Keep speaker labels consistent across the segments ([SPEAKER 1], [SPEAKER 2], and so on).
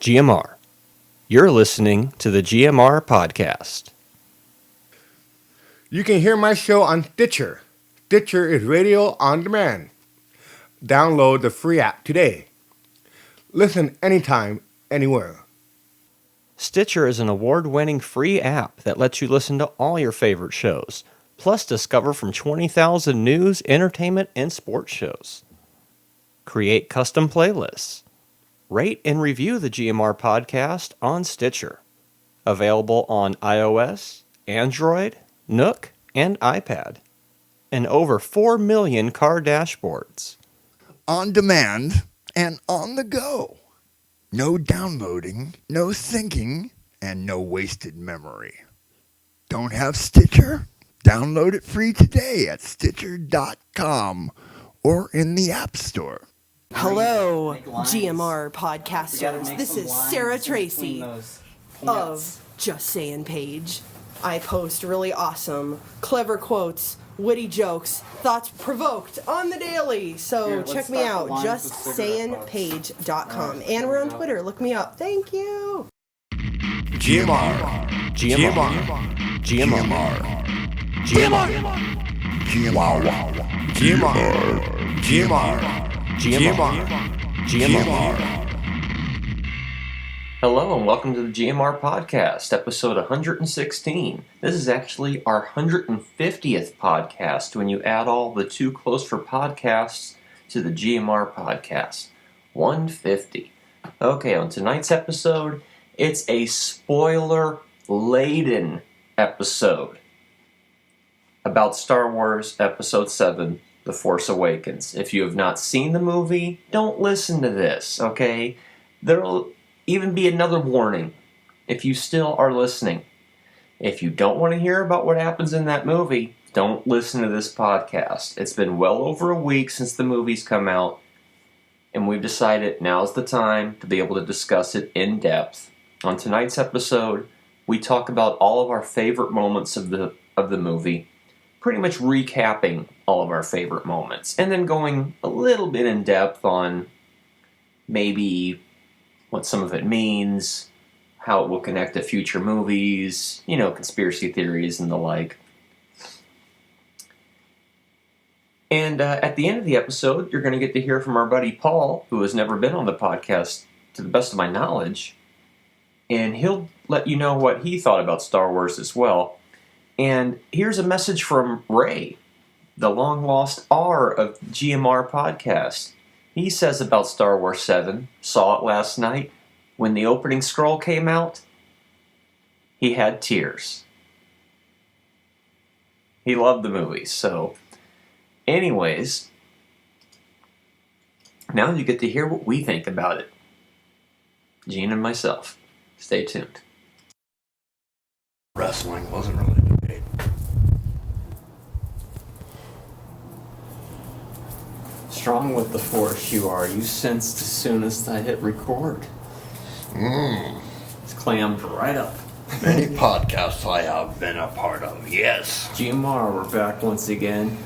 [SPEAKER 1] GMR. You're listening to the GMR Podcast.
[SPEAKER 2] You can hear my show on Stitcher. Stitcher is radio on demand. Download the free app today. Listen anytime, anywhere.
[SPEAKER 1] Stitcher is an award-winning free app that lets you listen to all your favorite shows, plus discover from 20,000 news, entertainment, and sports shows. Create custom playlists. Rate and review the GMR Podcast on Stitcher. Available on iOS, Android, Nook, and iPad. And over 4 million car dashboards.
[SPEAKER 3] On demand and on the go. No downloading, no syncing, and no wasted memory. Don't have Stitcher? Download it free today at Stitcher.com or in the App Store.
[SPEAKER 4] Hello, GMR podcasters. This is Sarah Tracy of Just Saying Page. I post really awesome, clever quotes, witty jokes, thoughts provoked on the daily. So check me out, justsayingpage.com. And we're on Twitter. Look me up. Thank you.
[SPEAKER 3] GMR.
[SPEAKER 1] GMR. GMR. GMR. Hello and welcome to the GMR Podcast, episode 116. This is actually our 150th podcast when you add all the Too Close for podcasts to the GMR Podcast. 150. Okay, on tonight's episode, it's a spoiler-laden episode about Star Wars Episode 7, The Force Awakens. If you have not seen the movie, don't listen to this, okay? There'll even be another warning if you still are listening. If you don't want to hear about what happens in that movie, don't listen to this podcast. It's been well over a week since the movie's come out, and we've decided now's the time to be able to discuss it in depth. On tonight's episode, we talk about all of our favorite moments of the movie, pretty much recapping all of our favorite moments, and then going a little bit in depth on maybe what some of it means, how it will connect to future movies, conspiracy theories and the like. And at the end of the episode, you're going to get to hear from our buddy Paul, who has never been on the podcast, to the best of my knowledge, and he'll let you know what he thought about Star Wars as well. And here's a message from Ray, the long-lost R of GMR Podcast. He says about Star Wars 7, saw it last night, when the opening scroll came out, he had tears. He loved the movie, so anyways, now you get to hear what we think about it. Gene and myself. Stay tuned.
[SPEAKER 3] Wrestling wasn't really a debate.
[SPEAKER 1] Strong with the Force you are. You sensed as soon as I hit record. It's clammed right up.
[SPEAKER 3] Many podcasts I have been a part of, yes.
[SPEAKER 1] GMR, we're back once again.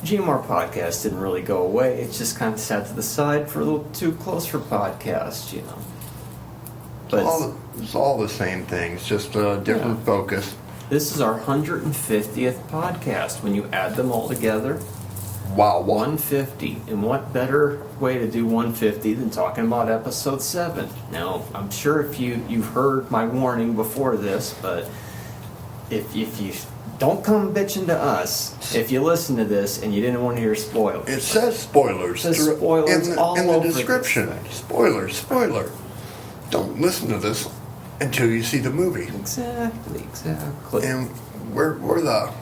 [SPEAKER 1] GMR Podcast didn't really go away. It just kind of sat to the side for a little Too Close for podcast, But
[SPEAKER 3] It's all the same things, just a different focus.
[SPEAKER 1] This is our 150th podcast. When you add them all together,
[SPEAKER 3] Wow.
[SPEAKER 1] 150. And what better way to do 150 than talking about episode 7? Now, I'm sure if you've heard my warning before this, but if you don't come bitching to us if you listen to this and you didn't want to hear spoilers.
[SPEAKER 3] It says spoilers.
[SPEAKER 1] It says spoilers
[SPEAKER 3] in
[SPEAKER 1] all
[SPEAKER 3] the
[SPEAKER 1] over
[SPEAKER 3] description.
[SPEAKER 1] this
[SPEAKER 3] Spoiler. Don't listen to this until you see the movie.
[SPEAKER 1] Exactly.
[SPEAKER 3] And we're the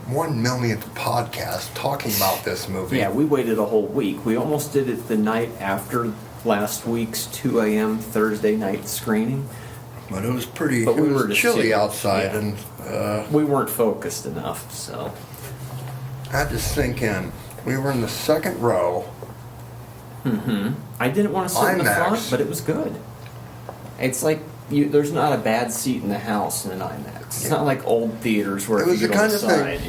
[SPEAKER 3] 1 millionth podcast talking about this movie.
[SPEAKER 1] Yeah, we waited a whole week. We almost did it the night after last week's 2 a.m. Thursday night screening.
[SPEAKER 3] But it was pretty.
[SPEAKER 1] But
[SPEAKER 3] it
[SPEAKER 1] we
[SPEAKER 3] was
[SPEAKER 1] were just
[SPEAKER 3] chilly
[SPEAKER 1] sitting,
[SPEAKER 3] outside,
[SPEAKER 1] yeah.
[SPEAKER 3] and
[SPEAKER 1] we weren't focused enough. So
[SPEAKER 3] I had to sink in. We were in the second row.
[SPEAKER 1] I didn't want to sit in the
[SPEAKER 3] IMAX.
[SPEAKER 1] front, but it was good. It's like there's not a bad seat in the house in an IMAX. It's not like old theaters where
[SPEAKER 3] It was
[SPEAKER 1] if you
[SPEAKER 3] the
[SPEAKER 1] get on
[SPEAKER 3] kind
[SPEAKER 1] the
[SPEAKER 3] of thing-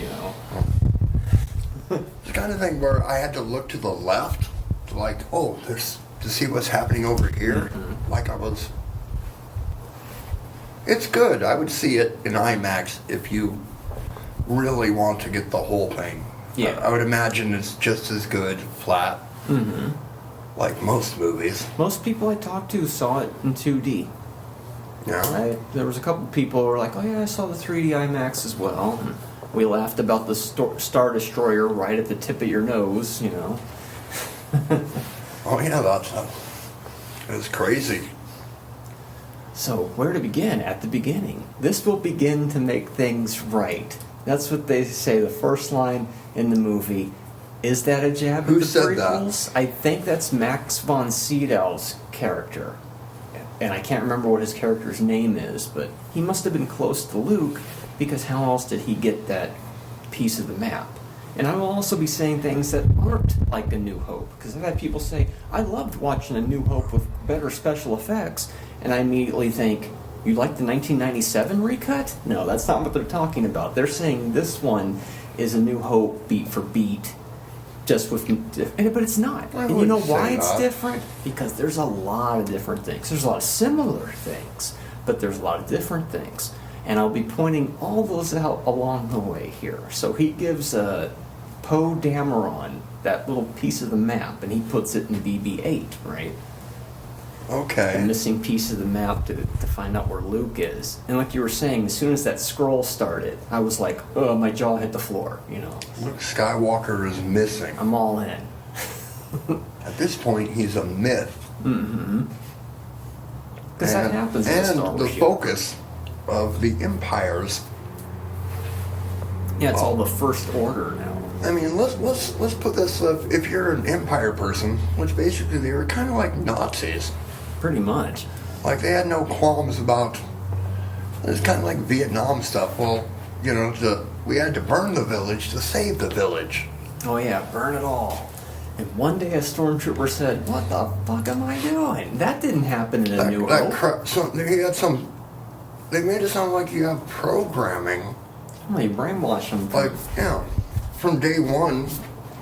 [SPEAKER 1] side,
[SPEAKER 3] It's the kind of thing where I had to look to the left like, oh, there's to see what's happening over here. Like I was. It's good. I would see it in IMAX if you really want to get the whole thing.
[SPEAKER 1] Yeah.
[SPEAKER 3] I would imagine it's just as good flat. Like most movies.
[SPEAKER 1] Most people I talked to saw it in 2D.
[SPEAKER 3] Yeah.
[SPEAKER 1] There was a couple people who were like, oh yeah, I saw the 3D IMAX as well. And we laughed about the Star Destroyer right at the tip of your nose, you know.
[SPEAKER 3] Oh yeah, that's it was crazy.
[SPEAKER 1] So where to begin? At the beginning. This will begin to make things right. That's what they say, the first line in the movie. Is that a jab
[SPEAKER 3] Who
[SPEAKER 1] at the
[SPEAKER 3] said
[SPEAKER 1] prequels?
[SPEAKER 3] that?
[SPEAKER 1] I think that's Max von Sydow's character. And I can't remember what his character's name is, but he must have been close to Luke, because how else did he get that piece of the map? And I will also be saying things that aren't like A New Hope, because I've had people say, I loved watching A New Hope with better special effects, and I immediately think, you like the 1997 recut? No, that's not what they're talking about. They're saying this one is A New Hope beat for beat, just with, but it's not. And you know why it's different? Because there's a lot of different things. There's a lot of similar things, but there's a lot of different things. And I'll be pointing all those out along the way here. So he gives Poe Dameron that little piece of the map, and he puts it in BB-8, right?
[SPEAKER 3] Okay.
[SPEAKER 1] The missing piece of the map to find out where Luke is. And like you were saying, as soon as that scroll started, I was like, oh, my jaw hit the floor, you know.
[SPEAKER 3] Luke Skywalker is missing.
[SPEAKER 1] I'm all in.
[SPEAKER 3] At this point, he's a myth.
[SPEAKER 1] Because that happens in Star
[SPEAKER 3] And
[SPEAKER 1] Wars.
[SPEAKER 3] the focus of the Empires.
[SPEAKER 1] Yeah, it's all the First Order now.
[SPEAKER 3] I mean, let's put this up. If you're an Empire person, which basically they were kind of like Nazis.
[SPEAKER 1] Pretty much.
[SPEAKER 3] Like they had no qualms about. It's kind of like Vietnam stuff. Well, you know, we had to burn the village to save the village.
[SPEAKER 1] Oh yeah, burn it all. And one day a stormtrooper said, what the fuck am I doing? That didn't happen in A New Hope.
[SPEAKER 3] They made it sound like you have programming.
[SPEAKER 1] Well, you brainwash them.
[SPEAKER 3] Like, yeah, from day one,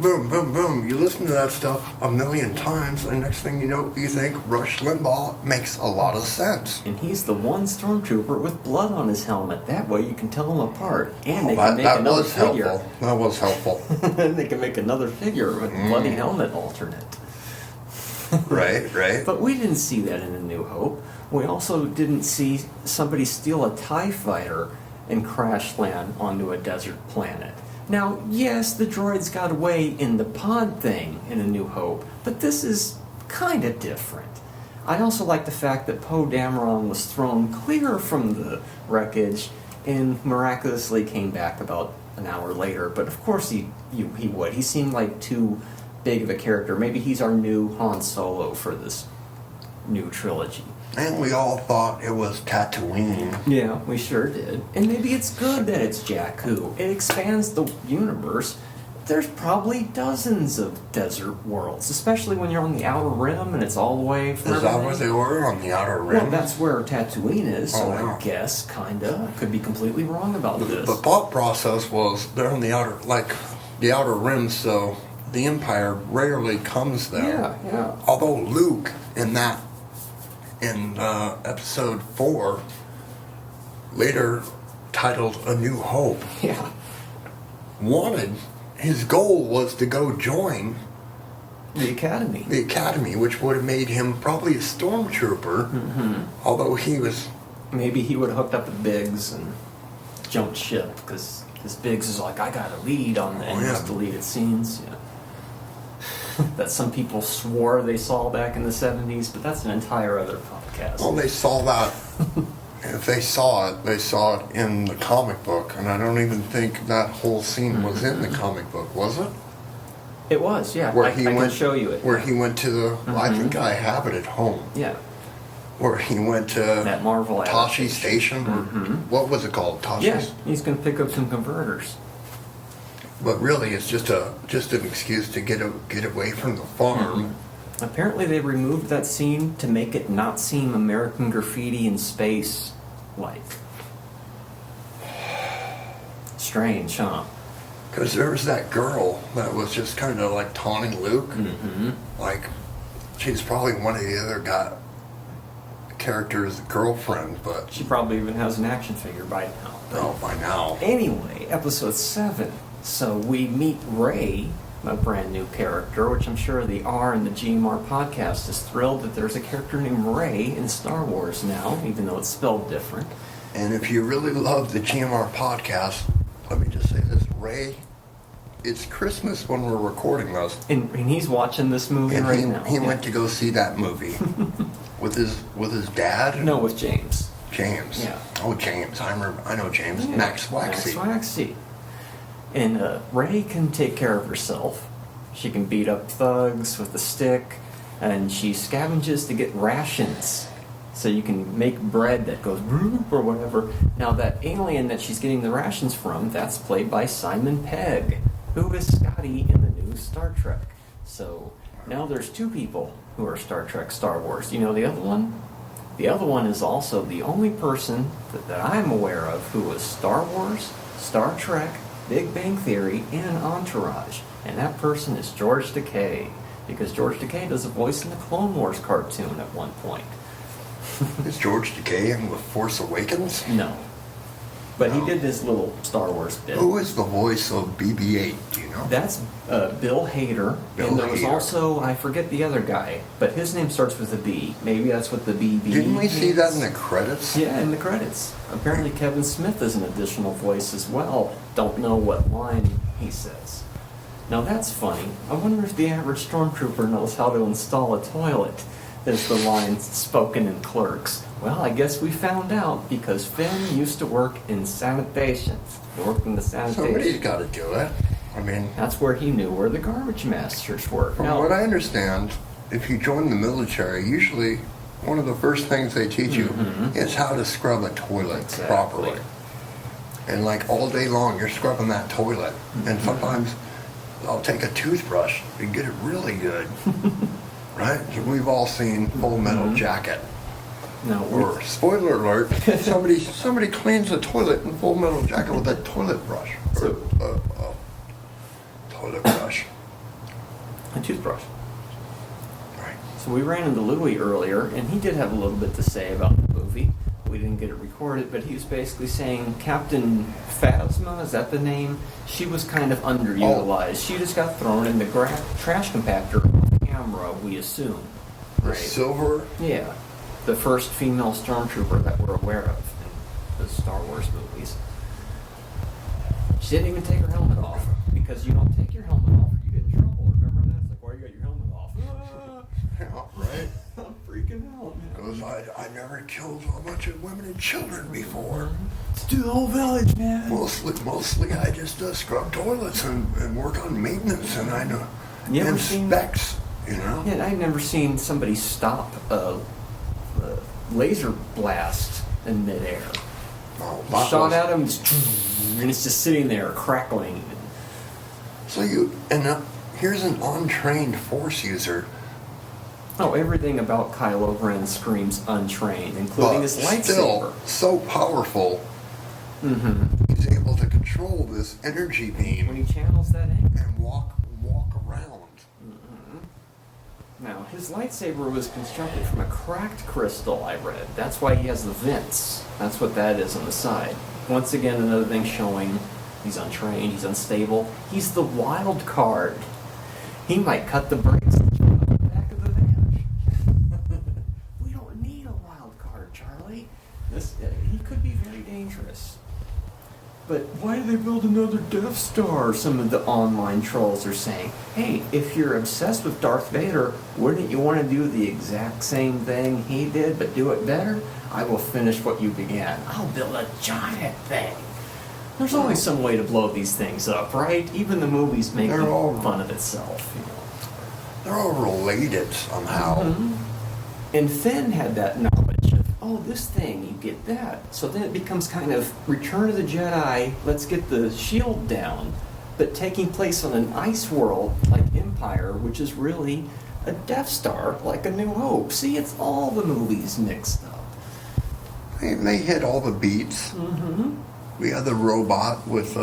[SPEAKER 3] boom, boom, boom. You listen to that stuff a million times, and next thing you know, you think Rush Limbaugh makes a lot of sense.
[SPEAKER 1] And he's the one stormtrooper with blood on his helmet. That way you can tell them apart. And they can make another figure.
[SPEAKER 3] Helpful. That was helpful.
[SPEAKER 1] They can make another figure with bloody helmet alternate.
[SPEAKER 3] Right.
[SPEAKER 1] But we didn't see that in A New Hope. We also didn't see somebody steal a TIE fighter and crash land onto a desert planet. Now, yes, the droids got away in the pod thing in A New Hope, but this is kind of different. I also like the fact that Poe Dameron was thrown clear from the wreckage and miraculously came back about an hour later. But of course he would. He seemed like too big of a character. Maybe he's our new Han Solo for this new trilogy.
[SPEAKER 3] And we all thought it was Tatooine.
[SPEAKER 1] Yeah, we sure did. And maybe it's good that it's Jakku. It expands the universe. There's probably dozens of desert worlds, especially when you're on the Outer Rim and it's all the way from
[SPEAKER 3] Is that where they were, on the Outer Rim?
[SPEAKER 1] Well, that's where Tatooine is, so
[SPEAKER 3] wow.
[SPEAKER 1] I guess, kinda. I could be completely wrong about this.
[SPEAKER 3] The thought process was they're on the Outer Rim, so the Empire rarely comes there.
[SPEAKER 1] Yeah.
[SPEAKER 3] Although Luke, in episode 4, later titled A New Hope,
[SPEAKER 1] Yeah.
[SPEAKER 3] his goal was to go join
[SPEAKER 1] The Academy.
[SPEAKER 3] the Academy, which would have made him probably a stormtrooper, although he was...
[SPEAKER 1] Maybe he would have hooked up with Biggs and jumped ship, because Biggs is like, I got a lead on the endless deleted scenes. Yeah. That some people swore they saw back in the 70s, but that's an entire other podcast.
[SPEAKER 3] Well, they saw that. If they saw it in the comic book, and I don't even think that whole scene was in the comic book, was it?
[SPEAKER 1] It was, yeah.
[SPEAKER 3] Where
[SPEAKER 1] I can show you it.
[SPEAKER 3] Where he went to the... I think I have it at home.
[SPEAKER 1] Yeah.
[SPEAKER 3] Where he went to...
[SPEAKER 1] That Marvel
[SPEAKER 3] Tashi Station? What was it called? Tashi?
[SPEAKER 1] Yeah, he's going to pick up some converters.
[SPEAKER 3] But really, it's just an excuse to get away from the farm.
[SPEAKER 1] Apparently they removed that scene to make it not seem American Graffiti in space like. Strange, huh?
[SPEAKER 3] Because there was that girl that was just kind of like taunting Luke.
[SPEAKER 1] Mm-hmm.
[SPEAKER 3] Like, she's probably one of the other character's girlfriend, but...
[SPEAKER 1] She probably even has an action figure by now.
[SPEAKER 3] Oh, by now.
[SPEAKER 1] Anyway, episode 7. So we meet Rey, a brand new character, which I'm sure the R in the GMR Podcast is thrilled that there's a character named Rey in Star Wars now, even though it's spelled different.
[SPEAKER 3] And if you really love the GMR Podcast, let me just say this, Rey, it's Christmas when we're recording this.
[SPEAKER 1] And he's watching this movie
[SPEAKER 3] And
[SPEAKER 1] right now.
[SPEAKER 3] he went to go see that movie with his dad?
[SPEAKER 1] No, with James.
[SPEAKER 3] James.
[SPEAKER 1] Yeah.
[SPEAKER 3] Oh, James. I know James.
[SPEAKER 1] Yeah,
[SPEAKER 3] Max Waxy.
[SPEAKER 1] Max Waxy. And Rey can take care of herself. She can beat up thugs with a stick, and she scavenges to get rations. So you can make bread that goes or whatever. Now that alien that she's getting the rations from, that's played by Simon Pegg, who is Scotty in the new Star Trek. So now there's 2 people who are Star Trek, Star Wars. You know the other one? The other one is also the only person that I'm aware of who was Star Wars, Star Trek, Big Bang Theory, and Entourage. And that person is George Takei, because George Takei does a voice in the Clone Wars cartoon at one point.
[SPEAKER 3] Is George Takei in The Force Awakens?
[SPEAKER 1] No. But he did this little Star Wars bit.
[SPEAKER 3] Who is the voice of BB-8? Do you know?
[SPEAKER 1] That's Bill Hader.
[SPEAKER 3] Bill
[SPEAKER 1] and there was
[SPEAKER 3] Hader.
[SPEAKER 1] also, I forget the other guy, but his name starts with a B. Maybe that's what the BB
[SPEAKER 3] Didn't we see
[SPEAKER 1] means.
[SPEAKER 3] that in the credits?
[SPEAKER 1] Yeah, in the credits. Apparently Kevin Smith is an additional voice as well. Don't know what line he says. Now that's funny. I wonder if the average stormtrooper knows how to install a toilet. There's the line spoken in Clerks. Well, I guess we found out because Finn used to work in sanitation. He worked in the sanitation.
[SPEAKER 3] Somebody's got to do it. I mean,
[SPEAKER 1] That's where he knew where the garbage masters were.
[SPEAKER 3] from what I understand, if you join the military, usually one of the first things they teach you is how to scrub a toilet
[SPEAKER 1] Exactly.
[SPEAKER 3] properly. And like all day long, you're scrubbing that toilet. And sometimes I'll take a toothbrush and get it really good. Right? We've all seen Full Metal Jacket.
[SPEAKER 1] No,
[SPEAKER 3] Or, spoiler alert, somebody cleans the toilet in Full Metal Jacket with a toilet brush. Or, toilet brush.
[SPEAKER 1] a toothbrush.
[SPEAKER 3] Right.
[SPEAKER 1] So we ran into Louis earlier, and he did have a little bit to say about the movie. We didn't get it recorded, but he was basically saying Captain Phasma, is that the name? She was kind of underutilized. She just got thrown in the trash compactor off camera, we assume.
[SPEAKER 3] The silver.
[SPEAKER 1] Yeah. The first female stormtrooper that we're aware of in the Star Wars movies. She didn't even take her helmet off, because you don't take your helmet off, you get in trouble. Remember that? It's like, why you got your helmet off?
[SPEAKER 3] Yeah, right.
[SPEAKER 1] I'm freaking out, man.
[SPEAKER 3] Because I never killed a bunch of women and children before.
[SPEAKER 1] Let's do the whole village, man.
[SPEAKER 3] Mostly I just scrub toilets and work on maintenance, and I know
[SPEAKER 1] You ever
[SPEAKER 3] and
[SPEAKER 1] seen-
[SPEAKER 3] specs, you know.
[SPEAKER 1] Yeah, I've never seen somebody stop a laser blast in midair.
[SPEAKER 3] Oh, that
[SPEAKER 1] Shot
[SPEAKER 3] was-
[SPEAKER 1] at him, and it's just sitting there crackling.
[SPEAKER 3] So here's an untrained Force user,
[SPEAKER 1] Oh, everything about Kylo Ren screams untrained, including
[SPEAKER 3] but
[SPEAKER 1] his lightsaber.
[SPEAKER 3] still so powerful. He's able to control this energy
[SPEAKER 1] When
[SPEAKER 3] beam
[SPEAKER 1] he channels that anger.
[SPEAKER 3] and walk around.
[SPEAKER 1] Now, his lightsaber was constructed from a cracked crystal, I read. That's why he has the vents. That's what that is on the side. Once again, another thing showing he's untrained, he's unstable. He's the wild card. He might cut the brakes and jump out the back of the van. We don't need a wild card, Charlie. He could be very dangerous. But why do they build another Death Star? Some of the online trolls are saying, hey, if you're obsessed with Darth Vader, wouldn't you want to do the exact same thing he did, but do it better? I will finish what you began. I'll build a giant thing. There's always some way to blow these things up, right? Even the movies make
[SPEAKER 3] They're all-
[SPEAKER 1] fun of itself. You know.
[SPEAKER 3] They're all related somehow.
[SPEAKER 1] And Finn had that knowledge of, oh, this thing, you get that. So then it becomes kind of Return of the Jedi, let's get the shield down, but taking place on an ice world like Empire, which is really a Death Star like A New Hope. See, it's all the movies mixed up.
[SPEAKER 3] They hit all the beats. We had the robot with,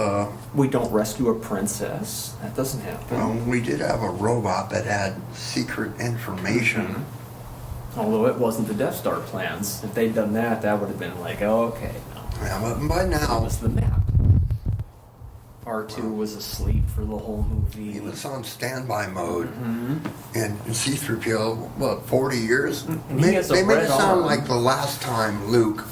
[SPEAKER 1] We don't rescue a princess. That doesn't happen.
[SPEAKER 3] we did have a robot that had secret information.
[SPEAKER 1] Mm-hmm. Although it wasn't the Death Star plans. If they'd done that, that would have been like, oh, okay. No.
[SPEAKER 3] Yeah, but by
[SPEAKER 1] That
[SPEAKER 3] now,
[SPEAKER 1] was the map. R2 was asleep for the whole movie.
[SPEAKER 3] he was on standby mode.
[SPEAKER 1] Mm-hmm.
[SPEAKER 3] And C-3PO, what, 40 years?
[SPEAKER 1] And he has a
[SPEAKER 3] They made
[SPEAKER 1] red
[SPEAKER 3] it sound
[SPEAKER 1] arm.
[SPEAKER 3] like the last time Luke,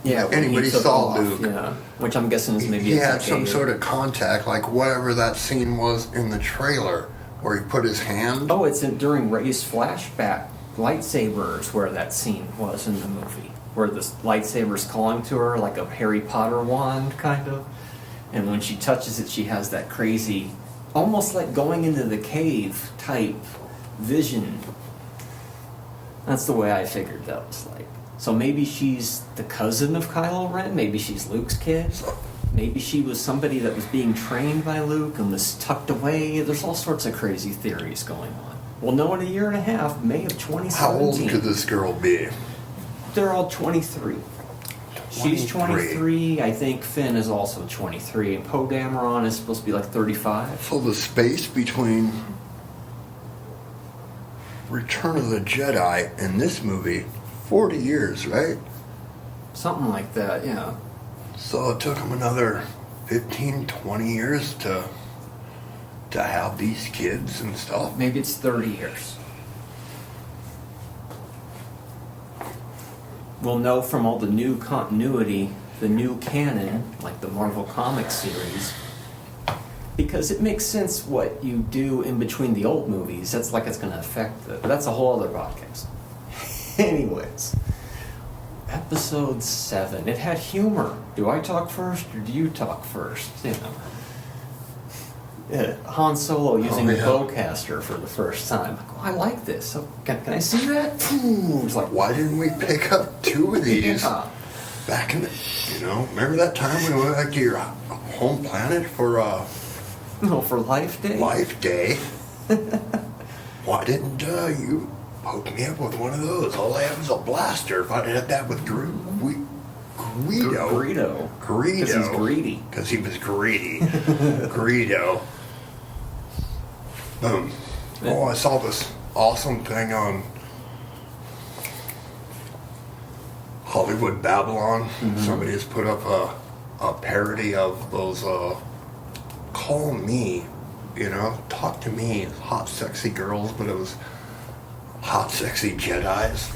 [SPEAKER 1] Yeah, when
[SPEAKER 3] anybody
[SPEAKER 1] he took
[SPEAKER 3] saw
[SPEAKER 1] off,
[SPEAKER 3] Luke.
[SPEAKER 1] Yeah, which I'm guessing is maybe
[SPEAKER 3] he
[SPEAKER 1] a
[SPEAKER 3] had some
[SPEAKER 1] decade.
[SPEAKER 3] sort of contact, like whatever that scene was in the trailer, where he put his hand.
[SPEAKER 1] Oh, it's during Rey's flashback lightsabers where that scene was in the movie, where the lightsaber's calling to her like a Harry Potter wand, kind of. And when she touches it, she has that crazy, almost like going into the cave type vision. That's the way I figured that was like. So maybe she's the cousin of Kylo Ren. Maybe she's Luke's kid. Maybe she was somebody that was being trained by Luke and was tucked away. There's all sorts of crazy theories going on. We'll know in a year and a half, May of 2017.
[SPEAKER 3] How old could this girl be?
[SPEAKER 1] They're all 23. She's 23. I think Finn is also 23. And Poe Dameron is supposed to be like 35.
[SPEAKER 3] So the space between Return of the Jedi and this movie, 40 years, right?
[SPEAKER 1] Something like that, yeah.
[SPEAKER 3] So it took him another 15, 20 years to have these kids and stuff.
[SPEAKER 1] Maybe it's 30 years. We'll know from all the new continuity, the new canon, like the Marvel Comics series, because it makes sense what you do in between the old movies. That's like it's going to affect it. But that's a whole other podcast. Anyways, episode 7. It had humor. Do I talk first or do you talk first? You know. Han Solo using the bowcaster for the first time. Like, oh, I like this. Oh, can I see that? It's like,
[SPEAKER 3] Why didn't we pick up 2 of these back in the, remember that time we went back to your home planet for
[SPEAKER 1] for Life Day?
[SPEAKER 3] Life Day? Why didn't you hook me up with one of those? All I have is a blaster. If I'd had that with Greedo.
[SPEAKER 1] Greedo. Because he's greedy.
[SPEAKER 3] Because he was greedy. Greedo. Oh, I saw this awesome thing on Hollywood Babylon.
[SPEAKER 1] Mm-hmm.
[SPEAKER 3] Somebody has put up a parody of those Call Me, Talk to Me, hot sexy girls, but it was hot sexy Jedis.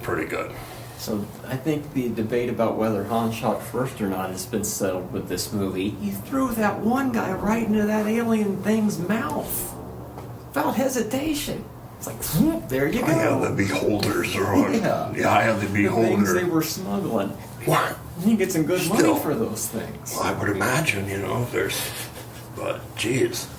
[SPEAKER 3] Pretty good.
[SPEAKER 1] So I think the debate about whether Han shot first or not has been settled with this movie. He threw that one guy right into that alien thing's mouth without hesitation. It's like, whoop, there you go.
[SPEAKER 3] Eye of the beholders are on.
[SPEAKER 1] Yeah.
[SPEAKER 3] The eye of the beholder.
[SPEAKER 1] The things they were smuggling.
[SPEAKER 3] What?
[SPEAKER 1] You get some good money
[SPEAKER 3] Still.
[SPEAKER 1] for those things.
[SPEAKER 3] Well, I would imagine, but geez.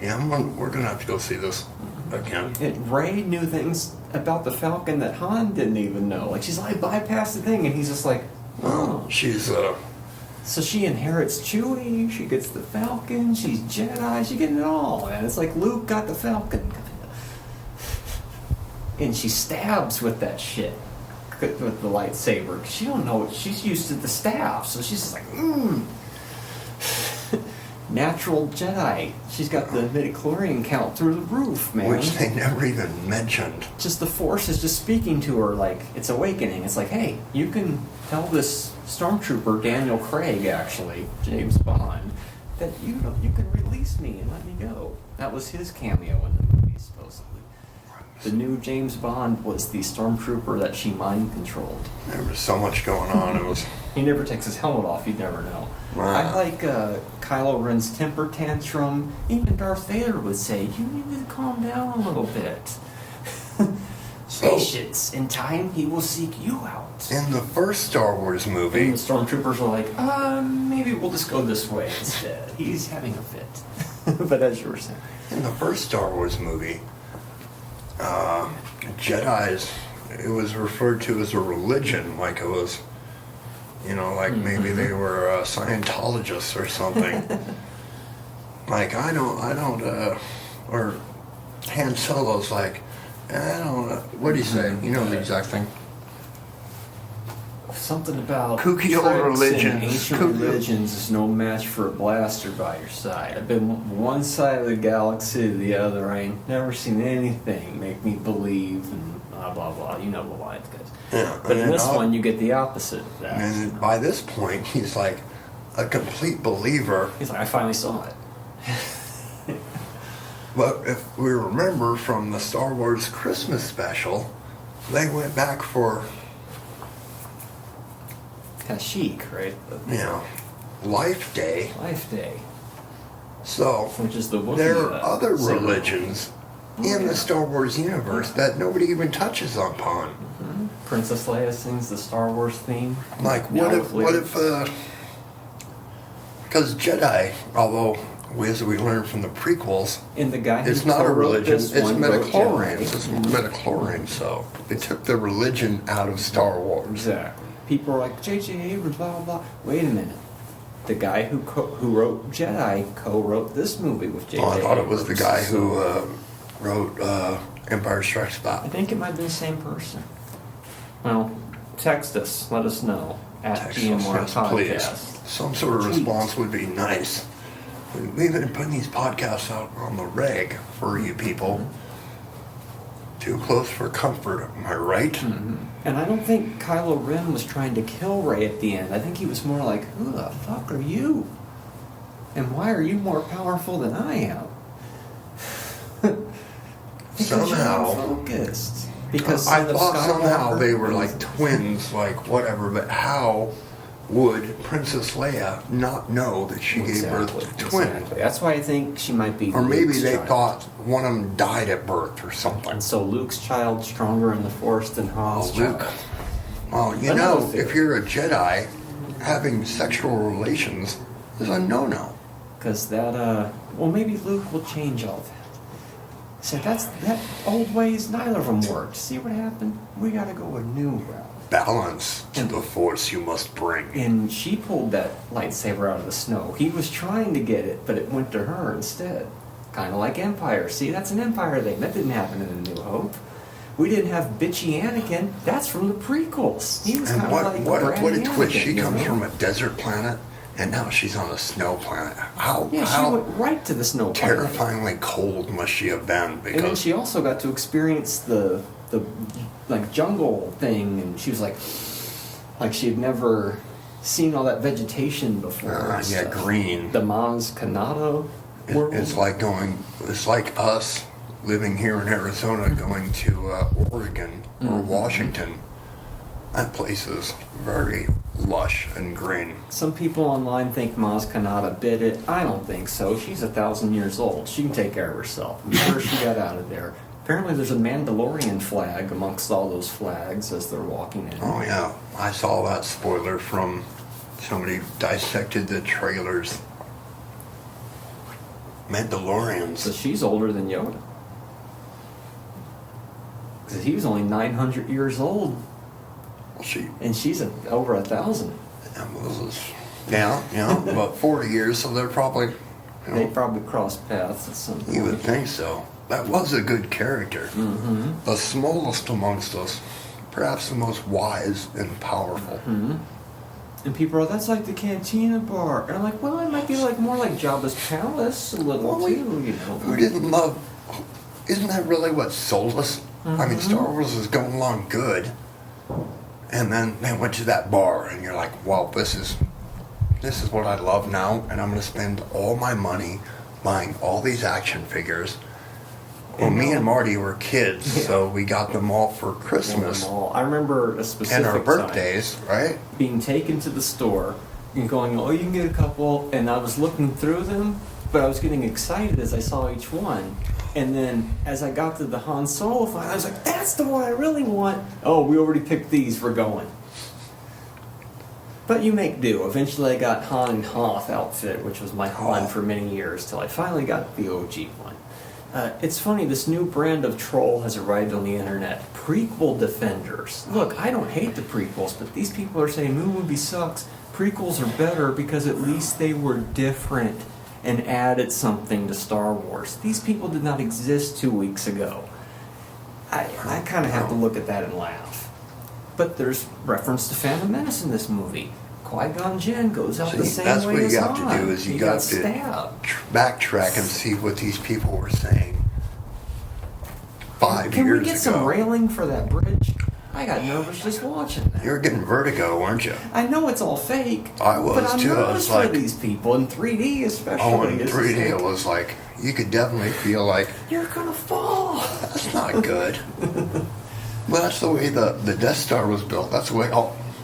[SPEAKER 3] Yeah, we're going to have to go see this again.
[SPEAKER 1] Rey knew things about the Falcon that Han didn't even know. Like, she's like, bypass the thing, and he's just like, oh.
[SPEAKER 3] She's,
[SPEAKER 1] So she inherits Chewie, she gets the Falcon, she's Jedi, she's getting it all, man. It's like Luke got the Falcon, kind of. And she stabs with that shit, with the lightsaber, because she don't know, she's used to the staff, so she's just like, Natural Jedi. She's got the midichlorian count through the roof, man.
[SPEAKER 3] which they never even mentioned.
[SPEAKER 1] Just the Force is just speaking to her like it's awakening. It's like, hey, you can tell this stormtrooper, Daniel Craig, actually, James Bond, that you can release me and let me go. That was his cameo in the movie, supposedly. The new James Bond was the stormtrooper that she mind controlled.
[SPEAKER 3] There was so much going on. It was.
[SPEAKER 1] He never takes his helmet off. You'd never know.
[SPEAKER 3] Wow.
[SPEAKER 1] I like Kylo Ren's temper tantrum. Even Darth Vader would say, "You need to calm down a little bit." Patience. In time, he will seek you out.
[SPEAKER 3] In the first Star Wars movie,
[SPEAKER 1] And the stormtroopers are like, maybe we'll just go this way instead. He's having a fit. But as you were saying.
[SPEAKER 3] in the first Star Wars movie, Jedis, it was referred to as a religion, like it was, like maybe they were Scientologists or something. Like, I don't, or Han Solo's like, I don't know, what do you say? You know the exact thing.
[SPEAKER 1] something about
[SPEAKER 3] Kooky old
[SPEAKER 1] tricks
[SPEAKER 3] religions.
[SPEAKER 1] and ancient religions is no match for a blaster by your side. I've been one side of the galaxy to the other. I ain't never seen anything make me believe and blah blah blah. You know the lines, guys.
[SPEAKER 3] Yeah,
[SPEAKER 1] But in
[SPEAKER 3] and
[SPEAKER 1] this
[SPEAKER 3] all-
[SPEAKER 1] one, you get the opposite of that.
[SPEAKER 3] And by this point, he's like a complete believer.
[SPEAKER 1] He's like, I finally saw it.
[SPEAKER 3] But if we remember from the Star Wars Christmas special, they went back for,
[SPEAKER 1] Kashyyyk, right?
[SPEAKER 3] Life Day.
[SPEAKER 1] Life Day,
[SPEAKER 3] So
[SPEAKER 1] which is the Wookiee,
[SPEAKER 3] there are other
[SPEAKER 1] symbol.
[SPEAKER 3] religions in the Star Wars universe that nobody even touches upon.
[SPEAKER 1] Princess Leia sings the Star Wars theme.
[SPEAKER 3] Like, what if, because Jedi, although as we learned from the prequels,
[SPEAKER 1] And the guy who
[SPEAKER 3] it's not a
[SPEAKER 1] co-wrote
[SPEAKER 3] religion,
[SPEAKER 1] this
[SPEAKER 3] it's
[SPEAKER 1] one wrote
[SPEAKER 3] metachlorians.
[SPEAKER 1] Jedi.
[SPEAKER 3] It's metachlorians, so they took the religion out of Star Wars.
[SPEAKER 1] Exactly. People are like, J.J. Abrams, blah, blah, blah. Wait a minute. The guy who wrote Jedi co-wrote this movie with J.J.
[SPEAKER 3] Oh, I thought it was the guy
[SPEAKER 1] Abrams,
[SPEAKER 3] who
[SPEAKER 1] so-
[SPEAKER 3] wrote Empire Strikes
[SPEAKER 1] I
[SPEAKER 3] Back.
[SPEAKER 1] think it might have been the same person. Well, text us. Let us know. At
[SPEAKER 3] Text
[SPEAKER 1] GMR
[SPEAKER 3] us, yes, please.
[SPEAKER 1] Podcast.
[SPEAKER 3] Some sort of
[SPEAKER 1] Tweet.
[SPEAKER 3] response would be nice. We've been putting these podcasts out on the reg for you people. Too close for comfort, am I right?
[SPEAKER 1] And I don't think Kylo Ren was trying to kill Rey at the end. I think he was more like, who the fuck are you? And why are you more powerful than I am? Because
[SPEAKER 3] Somehow-
[SPEAKER 1] you're focused. Because
[SPEAKER 3] I
[SPEAKER 1] Son of
[SPEAKER 3] thought somehow
[SPEAKER 1] Skywalker
[SPEAKER 3] they were like
[SPEAKER 1] was-
[SPEAKER 3] twins, like whatever, but how would Princess Leia not know that she gave birth to twins?
[SPEAKER 1] Exactly. That's why I think she might be
[SPEAKER 3] Or maybe
[SPEAKER 1] Luke's
[SPEAKER 3] they
[SPEAKER 1] child.
[SPEAKER 3] thought one of them died at birth or something.
[SPEAKER 1] And so Luke's child stronger in the Force than Han's
[SPEAKER 3] Oh, Luke.
[SPEAKER 1] child.
[SPEAKER 3] Well, you
[SPEAKER 1] Another
[SPEAKER 3] know,
[SPEAKER 1] theory.
[SPEAKER 3] if you're a Jedi, having sexual relations is a no-no.
[SPEAKER 1] Because that, well, maybe Luke will change all that. So that old ways, neither of them worked. See what happened? We gotta go a new route.
[SPEAKER 3] Balance to the Force you must bring.
[SPEAKER 1] And she pulled that lightsaber out of the snow. He was trying to get it, but it went to her instead. Kind of like Empire. See, that's an Empire thing. That didn't happen in A New Hope. We didn't have bitchy Anakin. That's from the prequels. He was
[SPEAKER 3] And
[SPEAKER 1] kind of like
[SPEAKER 3] what a
[SPEAKER 1] bratty
[SPEAKER 3] twist.
[SPEAKER 1] Anakin,
[SPEAKER 3] She
[SPEAKER 1] you
[SPEAKER 3] comes
[SPEAKER 1] know?
[SPEAKER 3] from a desert planet, and now she's on a snow planet.
[SPEAKER 1] Yeah, she
[SPEAKER 3] how
[SPEAKER 1] went right to the snow planet.
[SPEAKER 3] terrifyingly cold must she have been?
[SPEAKER 1] And then
[SPEAKER 3] Because
[SPEAKER 1] she also got to experience the like jungle thing, and she was like she had never seen all that vegetation before. and
[SPEAKER 3] yeah,
[SPEAKER 1] stuff.
[SPEAKER 3] green.
[SPEAKER 1] The Maz Kanata world.
[SPEAKER 3] It's like us living here in Arizona going to Oregon or Washington. That place is very lush and green.
[SPEAKER 1] Some people online think Maz Kanata bit it. I don't think so. She's 1,000 years old. She can take care of herself. I'm sure she got out of there. Apparently there's a Mandalorian flag amongst all those flags as they're walking in.
[SPEAKER 3] Oh yeah, I saw that spoiler from somebody dissected the trailers.
[SPEAKER 1] So
[SPEAKER 3] Mandalorians.
[SPEAKER 1] she's older than Yoda. Because he was only 900 years old, and she's over 1,000.
[SPEAKER 3] Yeah, about 40 years, so they're probably,
[SPEAKER 1] They probably crossed paths at some point.
[SPEAKER 3] you would think so. That was a good character.
[SPEAKER 1] Mm-hmm.
[SPEAKER 3] The smallest amongst us, perhaps the most wise and powerful.
[SPEAKER 1] Mm-hmm. And people are, that's like the Cantina bar. And I'm like, well, it might be like more like Jabba's Palace a little
[SPEAKER 3] Well,
[SPEAKER 1] too, you know.
[SPEAKER 3] Who didn't love? Isn't that really what sold us? I mean, Star Wars was going along good, and then they went to that bar, and you're like, well, this is what I love now, and I'm going to spend all my money buying all these action figures. Well, me and Marty were kids, so we got them all for Christmas
[SPEAKER 1] I remember a specific
[SPEAKER 3] and our
[SPEAKER 1] time
[SPEAKER 3] birthdays, right?
[SPEAKER 1] being taken to the store and going, oh, you can get a couple. And I was looking through them, but I was getting excited as I saw each one. And then as I got to the Han Solo fight, I was like, that's the one I really want. Oh, we already picked these. We're going. But you make do. Eventually I got Han and Hoth outfit, which was my Han for many years, till I finally got the OG one. It's funny, this new brand of troll has arrived on the internet. Prequel defenders. Look, I don't hate the prequels, but these people are saying new movie sucks. Prequels are better because at least they were different and added something to Star Wars. These people did not exist 2 weeks ago. I kind of have to look at that and laugh. But there's reference to Phantom Menace in this movie. Qui-Gon Jinn goes out the same
[SPEAKER 3] that's
[SPEAKER 1] way
[SPEAKER 3] what
[SPEAKER 1] as
[SPEAKER 3] you have
[SPEAKER 1] Han.
[SPEAKER 3] to do is you got to
[SPEAKER 1] stabbed.
[SPEAKER 3] backtrack and see what these people were saying 5 years ago.
[SPEAKER 1] Can we get some railing for that bridge? I got nervous just watching that.
[SPEAKER 3] You were getting vertigo, weren't you?
[SPEAKER 1] I know it's all fake.
[SPEAKER 3] I was
[SPEAKER 1] but I'm
[SPEAKER 3] too. I
[SPEAKER 1] nervous
[SPEAKER 3] was
[SPEAKER 1] for
[SPEAKER 3] like,
[SPEAKER 1] these people in 3D especially.
[SPEAKER 3] oh, in
[SPEAKER 1] It's
[SPEAKER 3] 3D
[SPEAKER 1] like,
[SPEAKER 3] it was like, you could definitely feel like,
[SPEAKER 1] you're gonna fall.
[SPEAKER 3] that's not good. Well, that's the way the Death Star was built. That's the way,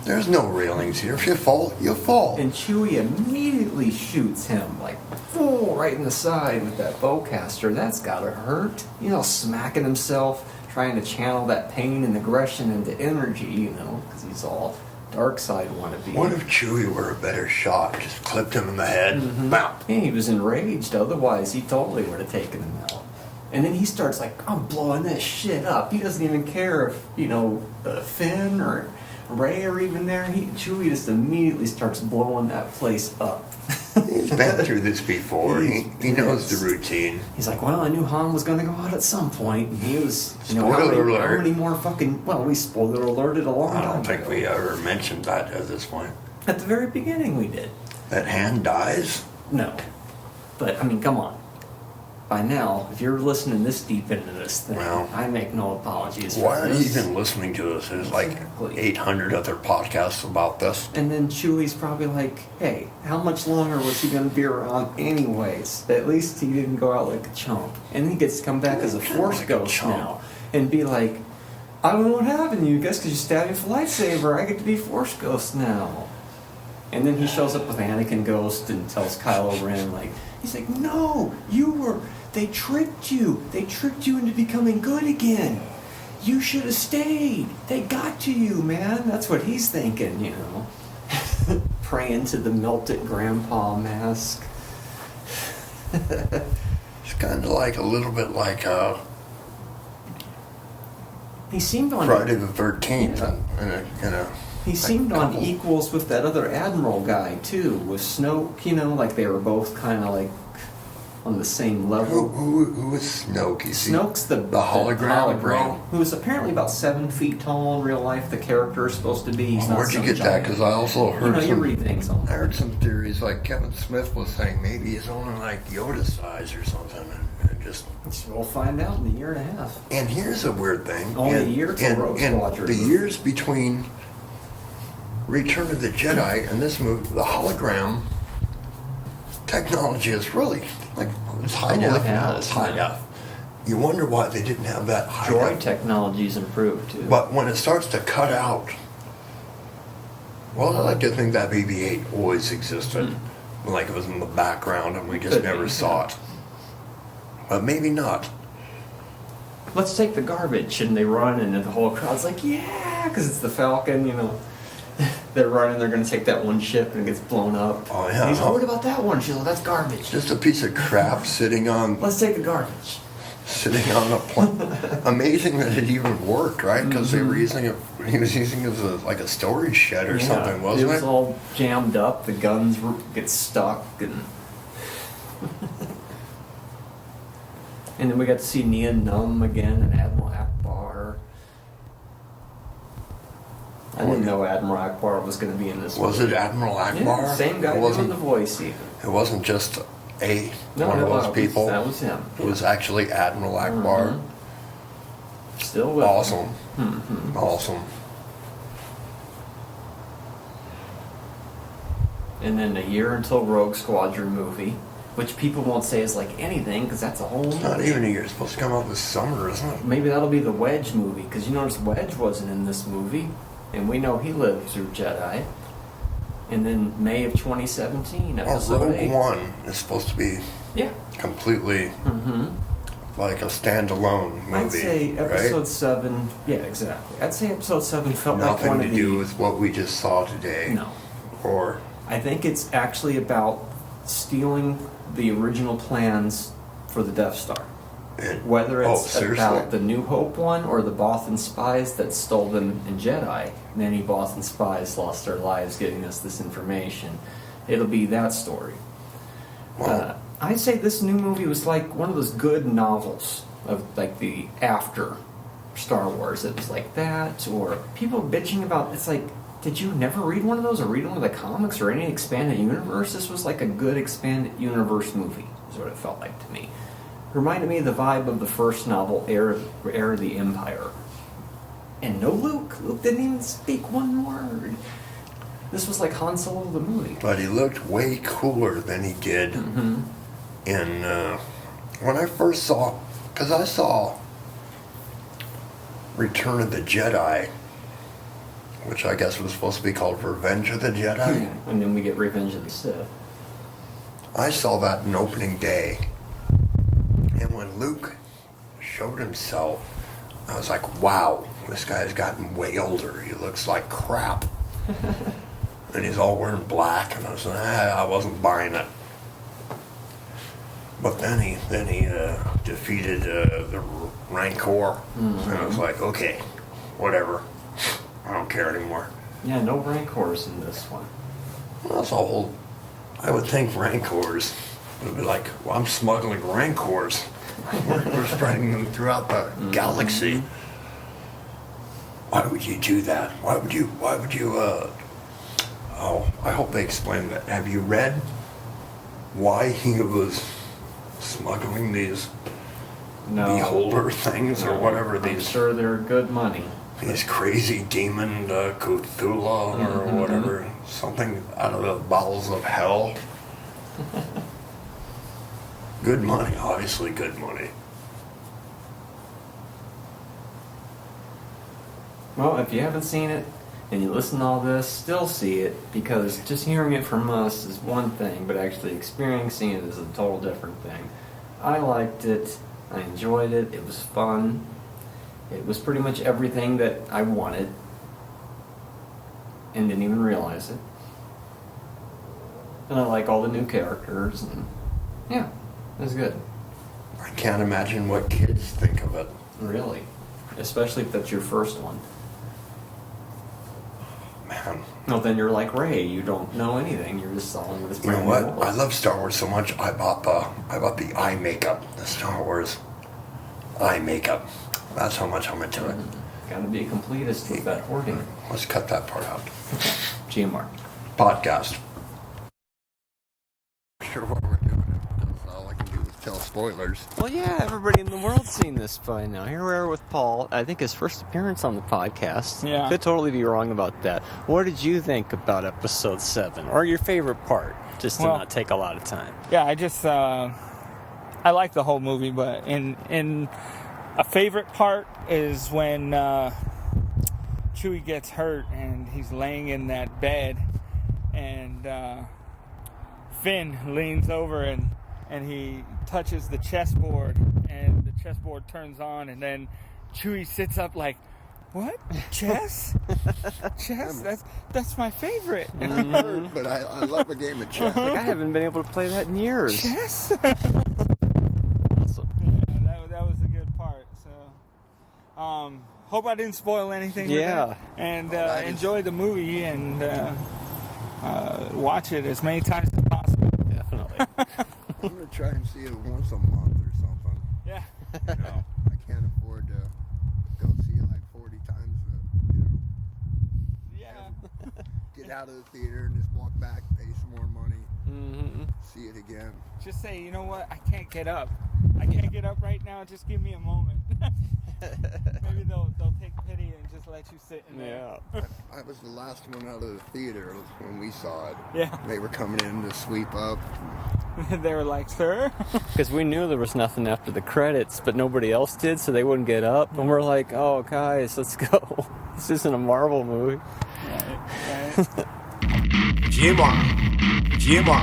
[SPEAKER 3] there's no railings here. If you fall, you'll fall.
[SPEAKER 1] And Chewie immediately shoots him like full right in the side with that bowcaster. That's gotta hurt. Smacking himself, trying to channel that pain and aggression into energy, because he's all dark side wannabe.
[SPEAKER 3] What if Chewie were a better shot? Just clipped him in the head. Bam.
[SPEAKER 1] Yeah, he was enraged. Otherwise, he totally would have taken him out. And then he starts like, I'm blowing this shit up. He doesn't even care if, Finn or Rey are even there. Chewie just immediately starts blowing that place up.
[SPEAKER 3] He's been through this before. He knows the routine.
[SPEAKER 1] He's like, well, I knew Han was going to go out at some point. And he was,
[SPEAKER 3] Spoiler alert.
[SPEAKER 1] How many more fucking, we spoiler alerted a long time
[SPEAKER 3] I don't think
[SPEAKER 1] ago.
[SPEAKER 3] we ever mentioned that at this point.
[SPEAKER 1] At the very beginning we did.
[SPEAKER 3] That Han dies?
[SPEAKER 1] No. But, come on. By now, if you're listening this deep into this thing,
[SPEAKER 3] Well,
[SPEAKER 1] I make no apologies
[SPEAKER 3] Why
[SPEAKER 1] for
[SPEAKER 3] are you
[SPEAKER 1] this.
[SPEAKER 3] even listening to this? There's like
[SPEAKER 1] Exactly.
[SPEAKER 3] 800 other podcasts about this.
[SPEAKER 1] And then Chewie's probably like, hey, how much longer was he going to be around anyways? At least he didn't go out like a chump. And he gets to come back as a Force
[SPEAKER 3] like a
[SPEAKER 1] ghost
[SPEAKER 3] chump.
[SPEAKER 1] now. And be like, I don't know what happened to you guys because you stabbed me with a lightsaber. I get to be Force ghost now. And then he shows up with Anakin Ghost and tells Kylo Ren, he's like, no, they tricked you. They tricked you into becoming good again. You should have stayed. They got to you, man. That's what he's thinking, Praying to the melted grandpa mask.
[SPEAKER 3] It's kind of like a little bit like
[SPEAKER 1] He seemed on
[SPEAKER 3] Friday the 13th.
[SPEAKER 1] Yeah. He seemed on
[SPEAKER 3] couple.
[SPEAKER 1] equals with that other Admiral guy, too, with Snoke, like they were both kind of like on the same level.
[SPEAKER 3] Who is Snoke?
[SPEAKER 1] Snoke's the
[SPEAKER 3] hologram.
[SPEAKER 1] who is apparently about 7 feet tall in real life. The character is supposed to be. He's not
[SPEAKER 3] Where'd you
[SPEAKER 1] some
[SPEAKER 3] get that?
[SPEAKER 1] giant.
[SPEAKER 3] Because I also heard
[SPEAKER 1] you
[SPEAKER 3] some.
[SPEAKER 1] read things on
[SPEAKER 3] I heard some theories like Kevin Smith was saying maybe he's only like Yoda size or something. And just.
[SPEAKER 1] We'll find out in a year and a half.
[SPEAKER 3] And here's a weird thing.
[SPEAKER 1] Only a year till Rogue Squadron.
[SPEAKER 3] The years between Return of the Jedi and this movie, the hologram technology is really it's high def now. It's high def. You wonder why they didn't have that high
[SPEAKER 1] Droid
[SPEAKER 3] def.
[SPEAKER 1] technology's improved too.
[SPEAKER 3] But when it starts to cut out, well, I like to think that BB-8 always existed, like it was in the background and we just never saw it. But maybe not.
[SPEAKER 1] Let's take the garbage, and they run, and the whole crowd's like, yeah, because it's the Falcon, They're running, they're going to take that one ship, and it gets blown up.
[SPEAKER 3] Oh, yeah.
[SPEAKER 1] And he's like, what about that one? She's like, that's garbage.
[SPEAKER 3] Just a piece of crap sitting on
[SPEAKER 1] Let's take the garbage.
[SPEAKER 3] a plane. Amazing that it even worked, right? Because they were using it. He was using it as a storage shed or something, wasn't it?
[SPEAKER 1] It was all jammed up. The guns get stuck, and and then we got to see Nia Num again and Admiral Akbar. I didn't know Admiral Akbar was going to be in this.
[SPEAKER 3] Was
[SPEAKER 1] movie.
[SPEAKER 3] it Admiral Akbar?
[SPEAKER 1] Yeah, same guy doing the voice even.
[SPEAKER 3] It wasn't just one of those people.
[SPEAKER 1] That was him.
[SPEAKER 3] It was actually Admiral Akbar.
[SPEAKER 1] Still with
[SPEAKER 3] Awesome.
[SPEAKER 1] him.
[SPEAKER 3] Awesome.
[SPEAKER 1] And then a year until Rogue Squadron movie, which people won't say is like anything because that's a whole
[SPEAKER 3] It's not even a year. It's supposed to come out this summer, isn't it?
[SPEAKER 1] Maybe that'll be the Wedge movie, because you notice Wedge wasn't in this movie, and we know he lived through Jedi. And then May of 2017, episode
[SPEAKER 3] Rogue
[SPEAKER 1] 8.
[SPEAKER 3] One is supposed to be completely like a standalone movie.
[SPEAKER 1] I'd say episode
[SPEAKER 3] right?
[SPEAKER 1] 7, yeah, exactly. I'd say episode 7 felt like
[SPEAKER 3] Nothing
[SPEAKER 1] one
[SPEAKER 3] to
[SPEAKER 1] of the...
[SPEAKER 3] do with what we just saw today.
[SPEAKER 1] No.
[SPEAKER 3] Or
[SPEAKER 1] I think it's actually about stealing the original plans for the Death Star. Whether it's about the New Hope one or the Bothan spies that stole them in Jedi. Many Bothan spies lost their lives getting us this information. It'll be that story.
[SPEAKER 3] Wow.
[SPEAKER 1] I'd say this new movie was like one of those good novels of like the after Star Wars. It was like that, or people bitching about, it's like, did you never read one of those or read one of the comics or any expanded universe? This was like a good expanded universe movie, is what it felt like to me. It reminded me of the vibe of the first novel, Heir of the Empire. And no Luke. Luke didn't even speak one word. This was like Han Solo the movie.
[SPEAKER 3] But he looked way cooler than he did in, when I first saw, because I saw Return of the Jedi, which I guess was supposed to be called Revenge of the Jedi.
[SPEAKER 1] Yeah, and then we get Revenge of the Sith.
[SPEAKER 3] I saw that in opening day. And when Luke showed himself, I was like, wow, this guy's gotten way older. He looks like crap. And he's all wearing black, and I was like, I wasn't buying it. But then he defeated the Rancor, and I was like, okay, whatever. I don't care anymore.
[SPEAKER 1] Yeah, no Rancors in this one.
[SPEAKER 3] Well, that's a whole. I would think Rancors would be like, well, I'm smuggling Rancors. We're spreading them throughout the galaxy. Why would you do that? Why would you, oh, I hope they explain that. Have you read why he was smuggling these beholder things or whatever
[SPEAKER 1] I'm sure they're good money.
[SPEAKER 3] These crazy demon Cthulhu or whatever, something out of the bowels of hell. Good money, obviously good money.
[SPEAKER 1] Well, if you haven't seen it and you listen to all this, still see it, because just hearing it from us is one thing, but actually experiencing it is a total different thing. I liked it. I enjoyed it. It was fun. It was pretty much everything that I wanted and didn't even realize it. And I like all the new characters, and yeah, it was good.
[SPEAKER 3] I can't imagine what kids think of it.
[SPEAKER 1] Really. Especially if that's your first one.
[SPEAKER 3] Man.
[SPEAKER 1] No, then you're like Ray. You don't know anything. You're just following this
[SPEAKER 3] You know
[SPEAKER 1] brand
[SPEAKER 3] what?
[SPEAKER 1] new world.
[SPEAKER 3] I love Star Wars so much. I bought the eye makeup, the Star Wars eye makeup. That's how much I'm into it.
[SPEAKER 1] Gotta be a completist with that hoarding.
[SPEAKER 3] Let's cut that part out.
[SPEAKER 1] GMR
[SPEAKER 3] Podcast. Sure what we're doing. That's all I can do is tell spoilers.
[SPEAKER 1] Well, yeah, everybody in the world's seen this by now. Here we are with Paul. I think his first appearance on the podcast.
[SPEAKER 5] Yeah.
[SPEAKER 1] Could totally be wrong about that. What did you think about episode 7? Or your favorite part? Just to not take a lot of time.
[SPEAKER 5] Yeah, I just I like the whole movie, but in a favorite part is when Chewie gets hurt and he's laying in that bed, and Finn leans over and he touches the chessboard, and the chessboard turns on, and then Chewie sits up like, what? Chess? Chess? That's my favorite.
[SPEAKER 3] I'm hurt, but I love a game of chess.
[SPEAKER 1] Like, I haven't been able to play that in years.
[SPEAKER 5] Chess?
[SPEAKER 1] Awesome.
[SPEAKER 5] Yeah, that was a good part. So, hope I didn't spoil anything.
[SPEAKER 1] Yeah.
[SPEAKER 5] With it. And enjoy the movie and watch it as many times as possible.
[SPEAKER 1] Definitely.
[SPEAKER 3] I'm going to try and see it once a month or something.
[SPEAKER 5] Yeah.
[SPEAKER 3] You know, I can't afford to go see it like 40 times, you know.
[SPEAKER 5] Yeah.
[SPEAKER 3] Get out of the theater and just walk back, pay some more money, see it again.
[SPEAKER 5] Just say, you know what? I can't get up. I can't get up right now. Just give me a moment. Maybe they'll take pity and just let you sit in there.
[SPEAKER 1] Yeah.
[SPEAKER 3] I was the last one out of the theater when we saw it.
[SPEAKER 5] Yeah.
[SPEAKER 3] They were coming in to sweep up.
[SPEAKER 5] They were like, sir?
[SPEAKER 1] Because we knew there was nothing after the credits, but nobody else did, so they wouldn't get up. And we're like, oh, guys, let's go. This isn't a Marvel movie.
[SPEAKER 5] Right.
[SPEAKER 2] GMR, GMR,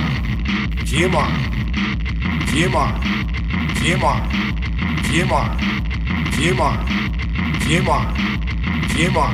[SPEAKER 2] GMR, GMR, GMR, GMR, GMR, GMR, GMR.